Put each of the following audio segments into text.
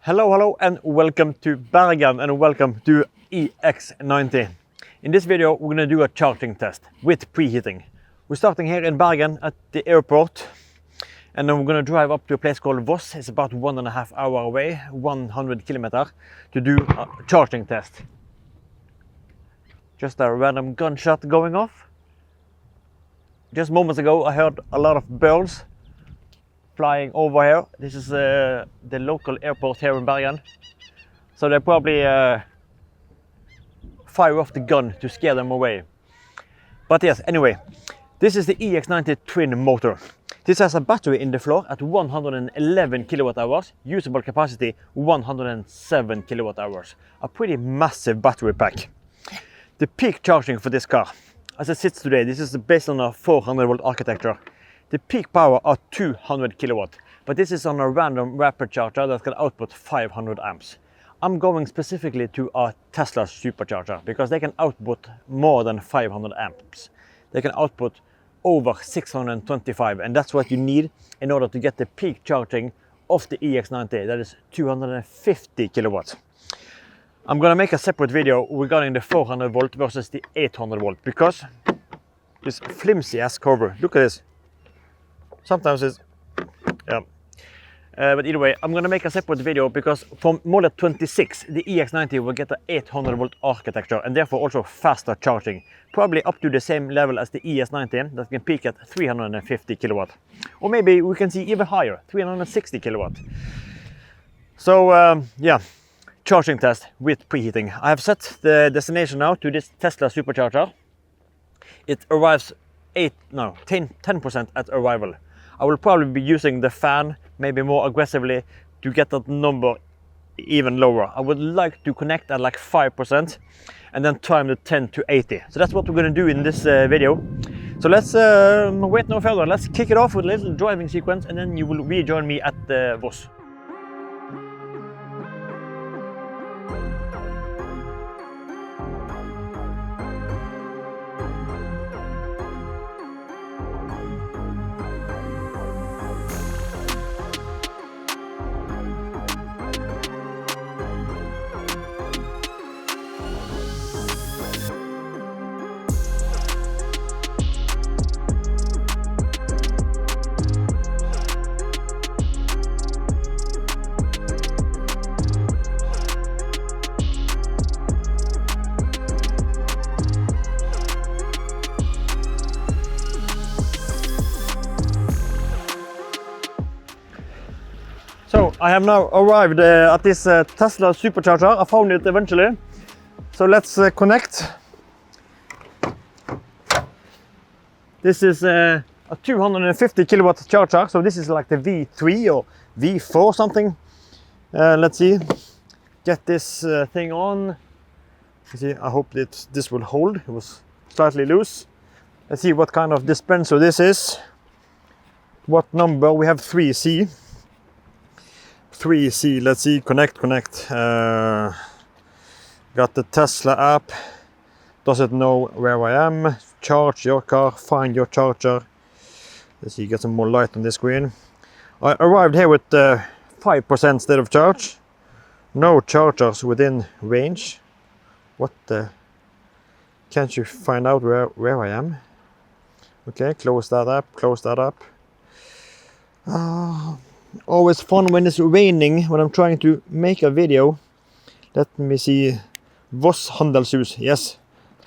Hello and welcome to Bergen and welcome to EX90. In this video we're going to do a charging test with preheating. We're starting here in Bergen at the airport and then we're going to drive up to a place called Voss. It's about 1.5 hours away, 100 kilometers, to do a charging test. Just a random gunshot going off. Just moments ago I heard a lot of birds flying over here. This is the local airport here in Bergen. So they probably fire off the gun to scare them away. But yes, anyway, this is the EX90 Twin Motor. This has a battery in the floor at 111 kilowatt hours, usable capacity 107 kilowatt hours. A pretty massive battery pack. The peak charging for this car, as it sits today, this is based on a 400 volt architecture. The peak power are 200 kilowatt, but this is on a random rapid charger that can output 500 amps. I'm going specifically to a Tesla Supercharger because they can output more than 500 amps. They can output over 625, and that's what you need in order to get the peak charging of the EX90, that is 250 kilowatts. I'm gonna make a separate video regarding the 400 volt versus the 800 volt because this flimsy ass cover, look at this. Sometimes it's, yeah. But either way, I'm gonna make a separate video because from model 26, the EX90 will get an 800 volt architecture and therefore also faster charging. Probably up to the same level as the ES90 that can peak at 350 kilowatt. Or maybe we can see even higher, 360 kilowatt. So yeah, charging test with preheating. I have set the destination now to this Tesla Supercharger. It arrives 10% at arrival. I will probably be using the fan maybe more aggressively to get that number even lower. I would like to connect at like 5% and then time the 10 to 80. So that's what we're going to do in this video. So let's wait no further. Let's kick it off with a little driving sequence and then you will rejoin me at the Voss. So I have now arrived at this Tesla Supercharger. I found it eventually. So let's connect. This is a 250 kilowatt charger. So this is like the V3 or V4 something. Let's see. Get this thing on. See, I hope that this will hold. It was slightly loose. Let's see what kind of dispenser this is. What number? We have 3C. 3C, let's see, connect. Got the Tesla app. Does it know where I am? Charge your car, find your charger. Let's see, get some more light on this screen. I arrived here with 5% state of charge. No chargers within range. What the? Can't you find out where I am? Okay, close that up. Always fun when it's raining, when I'm trying to make a video. Let me see. Voss Handelshus, yes.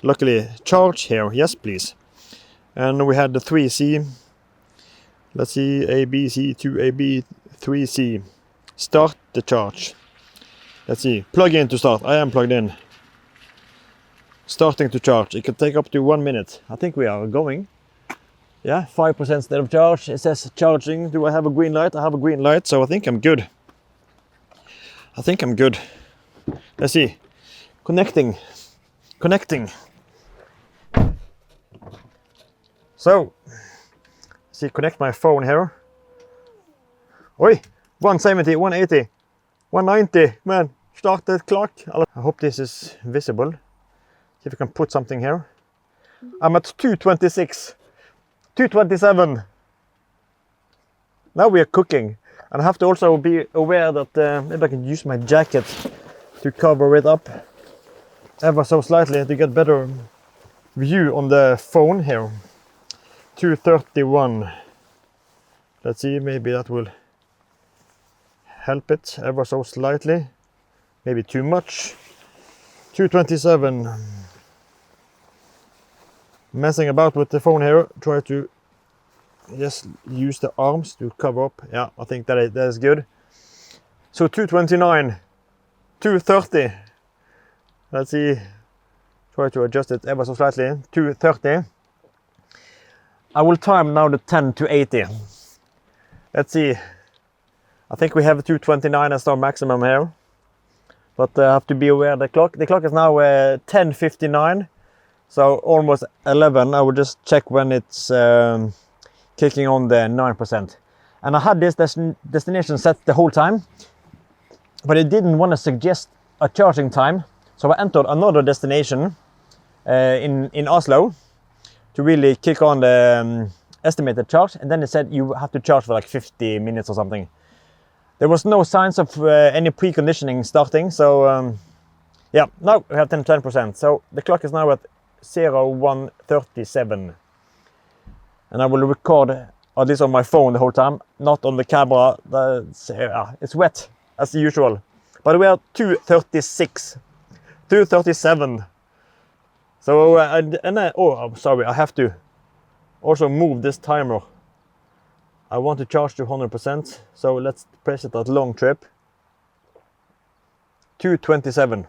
Luckily, charge here, yes please. And we had the 3C. Let's see, A, B, C, 2A, B, 3C. Start the charge. Let's see, plug in to start. I am plugged in. Starting to charge. It can take up to 1 minute. I think we are going. Yeah, 5% state of charge. It says charging. Do I have a green light? I have a green light, so I think I'm good. Let's see. Connecting. So, see, connect my phone here. Oi, 170, 180, 190. Man, start the clock. I hope this is visible. See if I can put something here. I'm at 226. 227. Now we are cooking. And I have to also be aware that maybe I can use my jacket to cover it up ever so slightly to get better view on the phone here. 231. Let's see, maybe that will help it ever so slightly. Maybe too much. 227. Messing about with the phone here. Try to just use the arms to cover up. Yeah, I think that is good. So 229. 230. Let's see. Try to adjust it ever so slightly. 230. I will time now the 10 to 80. Let's see. I think we have 229 as our maximum here. But I have to be aware of the clock. The clock is now 10:59. So almost 11. I will just check when it's kicking on the 9%. And I had this destination set the whole time. But it didn't want to suggest a charging time. So I entered another destination in Oslo to really kick on the estimated charge. And then it said you have to charge for like 50 minutes or something. There was no signs of any preconditioning starting. So yeah, now we have 10%. So the clock is now at 01:37. And I will record at least on my phone the whole time, not on the camera. It's wet as usual. But we are 2:36. 2:37. So, I'm sorry, I have to also move this timer. I want to charge to 100%, so let's press it at long trip. 2:27.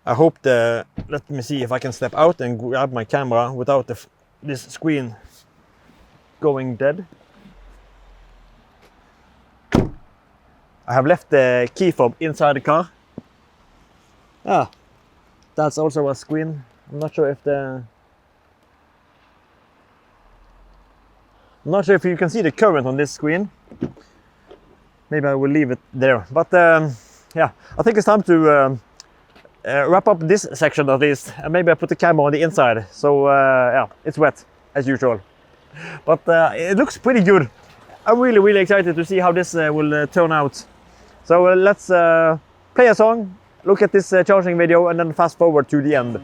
I hope let me see if I can step out and grab my camera without this screen going dead. I have left the key fob inside the car. Ah, that's also a screen. I'm not sure if you can see the current on this screen. Maybe I will leave it there. But yeah, I think it's time to wrap up this section at least. And maybe I put the camera on the inside. So yeah, it's wet as usual. But it looks pretty good. I'm really excited to see how this will turn out. So let's play a song, look at this charging video, and then fast forward to the end.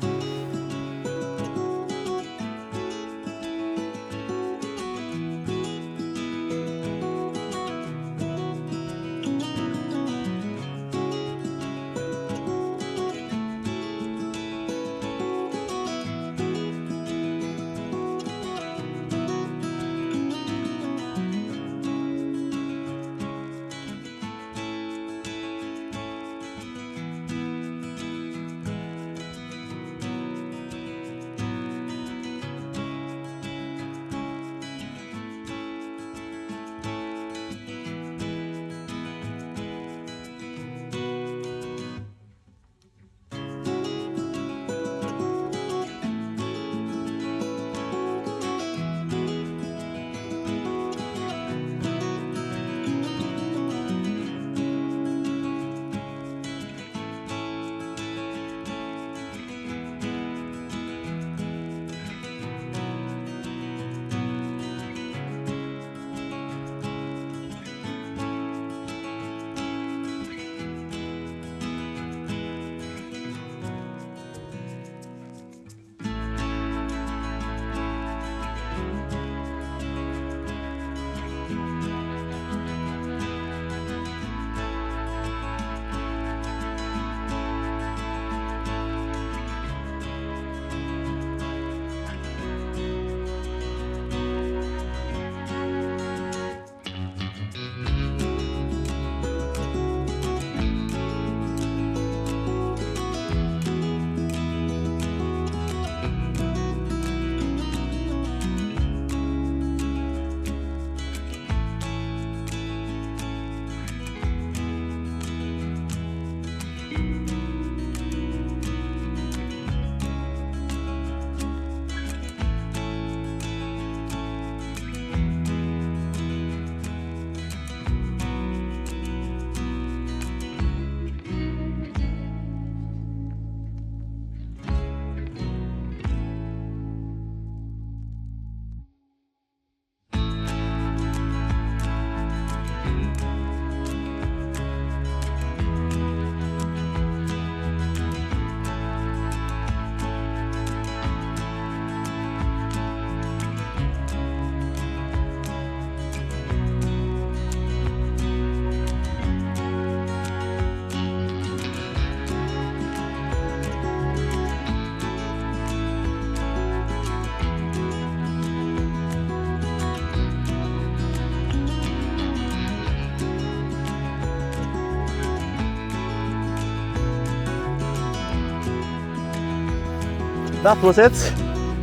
that was it.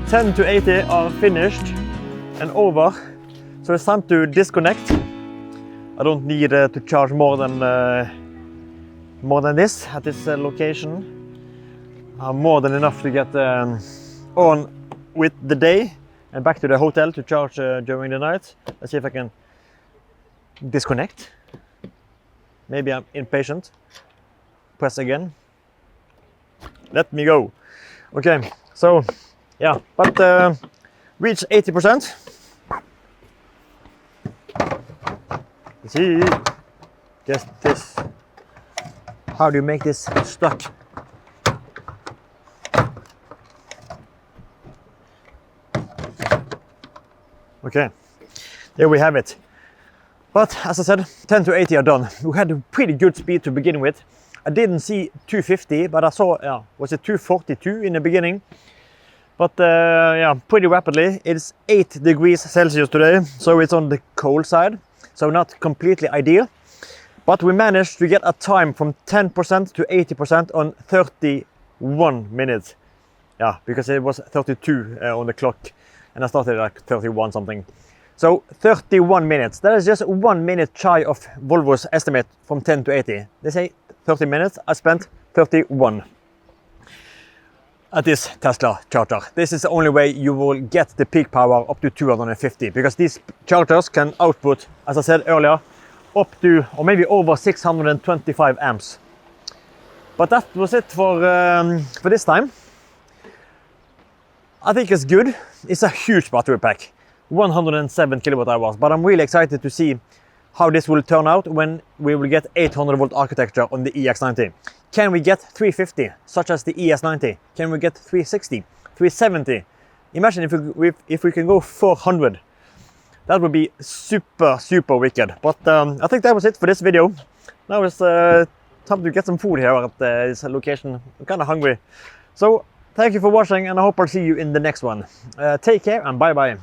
10 to 80 are finished and over. So it's time to disconnect. I don't need to charge more than this at this location. More than enough to get on with the day and back to the hotel to charge during the night. Let's see if I can disconnect. Maybe I'm impatient. Press again. Let me go. Okay, so yeah, but reach 80%. Let's see. Just this. How do you make this stuck? Okay, there we have it. But as I said, 10 to 80 are done. We had a pretty good speed to begin with. I didn't see 250, but I saw, was it 242 in the beginning? But yeah, pretty rapidly. It's 8 degrees Celsius today, so it's on the cold side. So not completely ideal. But we managed to get a time from 10% to 80% on 31 minutes. Yeah, because it was 32 on the clock. And I started at like 31 something. So 31 minutes. That is just 1 minute shy of Volvo's estimate from 10 to 80. They say 30 minutes. I spent 31 at this Tesla charger. This is the only way you will get the peak power up to 250, because these chargers can output, as I said earlier, up to or maybe over 625 amps. But that was it for this time. I think it's good. It's a huge battery pack, 107 kilowatt hours, but I'm really excited to see how this will turn out when we will get 800 volt architecture on the EX90. Can we get 350, such as the ES90? Can we get 360, 370? Imagine if we can go 400. That would be super, super wicked. But I think that was it for this video. Now it's time to get some food here at this location. I'm kind of hungry. So thank you for watching, and I hope I'll see you in the next one. Take care and bye bye.